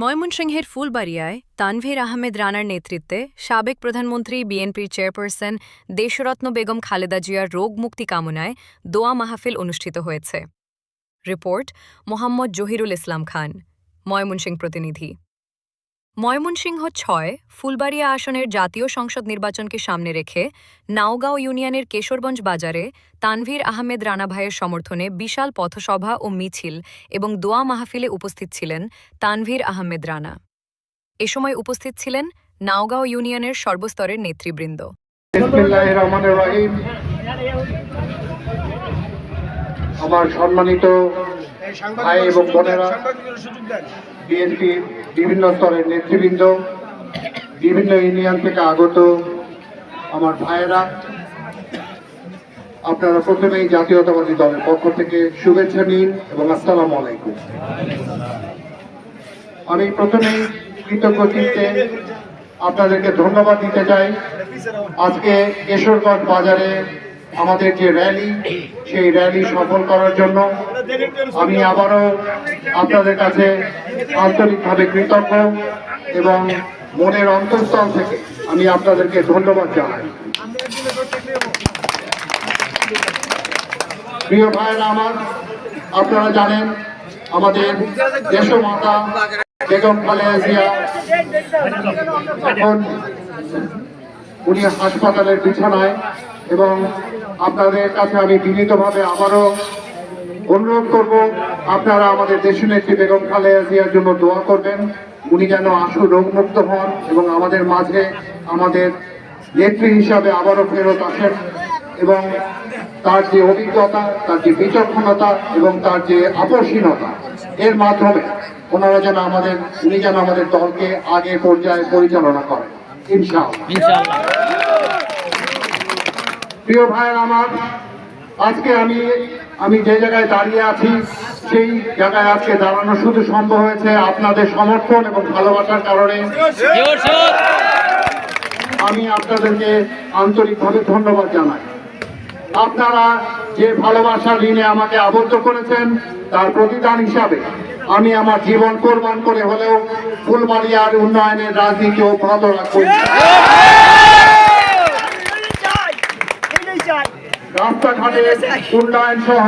ময়মনসিংহের ফুলবাড়িয়ায় তানভীর আহমেদ রানার নেতৃত্বে সাবেক প্রধানমন্ত্রী বিএনপির চেয়ারপারসন দেশরত্ন বেগম খালেদা জিয়ার রোগ মুক্তি কামনায় দোয়া মাহফিল অনুষ্ঠিত হয়েছে। রিপোর্ট মোহাম্মদ জহিরুল ইসলাম খান, ময়মনসিংহ প্রতিনিধি। ময়মনসিংহ ৬ ফুলবাড়িয়া আসনের জাতীয় সংসদ নির্বাচনকে সামনে রেখে নাওগাঁও ইউনিয়নের কেশরগঞ্জ বাজারে তানভীর আহমেদ রানা ভাইয়ের সমর্থনে বিশাল পথসভা ও মিছিল এবং দোয়া মাহফিলে উপস্থিত ছিলেন তানভীর আহমেদ রানা। এ সময় উপস্থিত ছিলেন নাওগাঁও ইউনিয়নের সর্বস্তরের নেতৃবৃন্দ। আমার সম্মানিত ভাই এবং বোনেরা, বিএনপি বিভিন্ন স্তরের নেতৃবৃন্দ, বিভিন্ন ইউনিয়ন থেকে আগত আমার ভাইয়েরা, আপনারা প্রথমেই জাতীয়তাবাদী দলের পক্ষ থেকে শুভেচ্ছা নিন এবং আসসালামু আলাইকুম। আমি প্রথমেই কৃতজ্ঞ চিত্তে আপনাদেরকে ধন্যবাদ দিতে চাই। আজকে কেশরগঞ্জ বাজারে আমাদের যে র্যালি, সেই র্যালি সফল করার জন্য আমি আবারও আপনাদের কাছে আন্তরিকভাবে কৃতজ্ঞ এবং মনের অন্তঃস্থল থেকে আমি আপনাদেরকে ধন্যবাদ জানাই। প্রিয় ভাইয়েরা আমার, আপনারা জানেন আমাদের দেশমাতা বেগম খালেদা জিয়া এখন উনি হাসপাতালের বিছানায়, এবং আপনাদের কাছে আমি বিনীতভাবে আবারও অনুরোধ করব, আপনারা আমাদের দেশনেত্রী বেগম খালেদা জিয়ার জন্য দোয়া করবেন। উনি যেন আশু রোগমুক্ত হন এবং আমাদের মাঝে আমাদের নেত্রী হিসাবে আবারও ফেরত আসেন, এবং তার যে অভিজ্ঞতা, তার যে বিচক্ষণতা এবং তার যে আপসহীনতা, এর মাধ্যমে উনি যেন আমাদের দলকে আগে পর্যায়ে পরিচালনা করেন ইনশাআল্লাহ। প্রিয় ভাইয়ের আমার, আজকে আমি যে জায়গায় দাঁড়িয়ে আছি, সেই জায়গায় আজকে দাঁড়ানো শুধু সম্ভব হয়েছে আপনাদের সমর্থন এবং ভালোবাসার কারণে। আমি আপনাদেরকে আন্তরিকভাবে ধন্যবাদ জানাই। আপনারা যে ভালোবাসার ঋণে আমাকে আবদ্ধ করেছেন, তার প্রতিদান হিসাবে আমি আমার জীবন কোরবান করে হলেও ফুলবাড়িয়ার উন্নয়নের রাজনীতি অব্যাহত রাখব। রাস্তাঘাটের উন্নয়ন সহ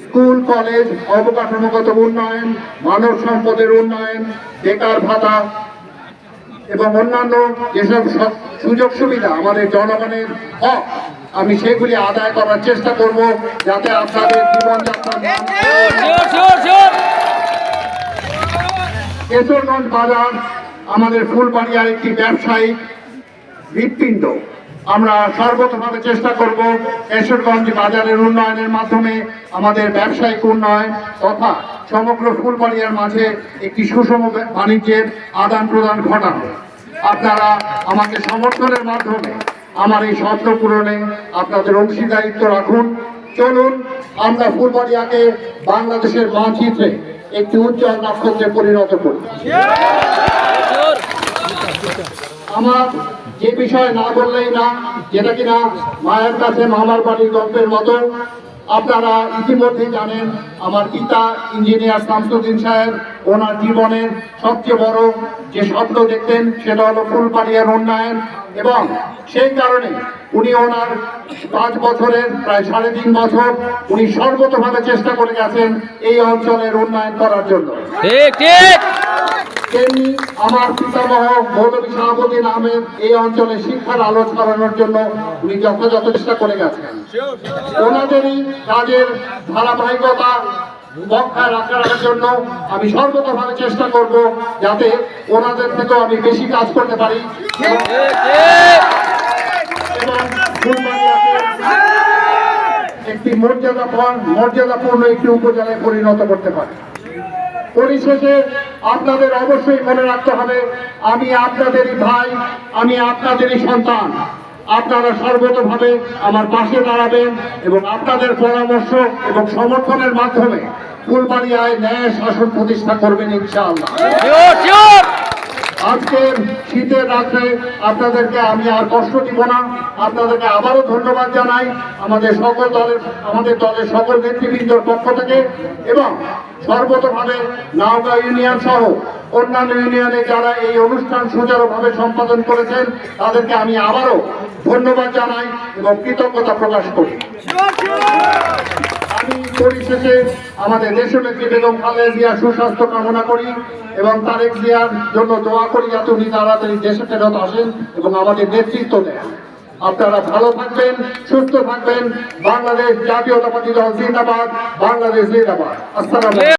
স্কুল কলেজ অবকাঠামোগত উন্নয়ন, মানব সম্পদের উন্নয়ন, বেকার ভাতা এবং অন্যান্য যেসব সুযোগ সুবিধা আমাদের জনগণের হক, আমি সেগুলি আদায় করার চেষ্টা করব, যাতে আপনাদের জীবনযাত্রা। কেশরগঞ্জ বাজার আমাদের ফুলবাড়িয়ার একটি ব্যবসায়িক হৃৎপিণ্ড। আমরা সর্বতভাবে চেষ্টা করব কেশরগঞ্জ বাজারের উন্নয়নের মাধ্যমে আমাদের ব্যবসায়িক উন্নয়ন তথা সমগ্র ফুলবাড়িয়ার মাঝে একটি সুষম বাণিজ্যের আদান প্রদান ঘটানো। আপনারা আমাকে সমর্থনের মাধ্যমে আমার এই স্বপ্ন পূরণে আপনাদের অংশীদারিত্ব রাখুন। চলুন আমরা ফুলবাড়িয়াকে বাংলাদেশের মানচিত্রে একটি উজ্জ্বল নক্ষত্রে পরিণত করি। আমার যে বিষয় না বললেই না, যেটা কিনা মায়ের কাছে মামার বাড়ির গল্পের মতো। আপনারা ইতিমধ্যেই জানেন আমার পিতা ইঞ্জিনিয়ার শামসুদ্দিন সাহেব ওনার জীবনের সবচেয়ে বড় যে স্বপ্ন দেখতেন সেটা হলো ফুলবাড়িয়ার উন্নয়ন, এবং সেই কারণে উনি ওনার 5 বছরের প্রায় 3.5 বছর উনি সর্বতভাবে চেষ্টা করে গেছেন এই অঞ্চলের উন্নয়ন করার জন্য। তেমনি আমার পিতামহ মৌলভী শাহাবুদ্দিন আহমেদ এই অঞ্চলে শিক্ষার আলো ছড়ানোর জন্য উনি যথাযথ চেষ্টা করে গেছেন। ওনাদেরই কাজের ধারাবাহিকতা বজায় রাখার জন্য আমি সর্বতভাবে চেষ্টা করব, যাতে ওনাদের থেকেও আমি বেশি কাজ করতে পারি এবং একটি মর্যাদাপূর্ণ একটি উপজেলায় পরিণত করতে পারি। পরিশেষে আপনাদের অবশ্যই মনে রাখতে হবে, আমি আপনাদেরই ভাই, আমি আপনাদেরই সন্তান। আপনারা সর্বতভাবে আমার পাশে দাঁড়াবেন এবং আপনাদের পরামর্শ এবং সমর্থনের মাধ্যমে ফুলবাড়িয়ায় ন্যায় শাসন প্রতিষ্ঠা করবেন ইনশাআল্লাহ। আজকের শীতের রাত্রে আপনাদেরকে আমি আর কষ্ট দিব না। আপনাদেরকে আবারও ধন্যবাদ জানাই আমাদের দলের সকল নেতৃবৃন্দর পক্ষ থেকে, এবং সর্বতভাবে নাওগাঁও ইউনিয়ন সহ অন্যান্য ইউনিয়নে যারা এই অনুষ্ঠান সুচারুভাবে সম্পাদন করেছেন তাদেরকে আমি আবারও ধন্যবাদ জানাই এবং কৃতজ্ঞতা প্রকাশ করি। আমি পরিশেষে আমাদের দেশনেত্রী বেগম খালেদা জিয়ার সুস্বাস্থ্য কামনা করি এবং তারেক জিয়ার জন্য দোয়া করি যাতে উনি তাড়াতাড়ি দেশে ফেরত আসেন এবং আমাদের নেতৃত্ব দেন। আপনারা ভালো থাকবেন, সুস্থ থাকবেন। বাংলাদেশ জাতীয়তাবাদী দল জিন্দাবাদ, বাংলাদেশ জিন্দাবাদ। আসসালামু আলাইকুম।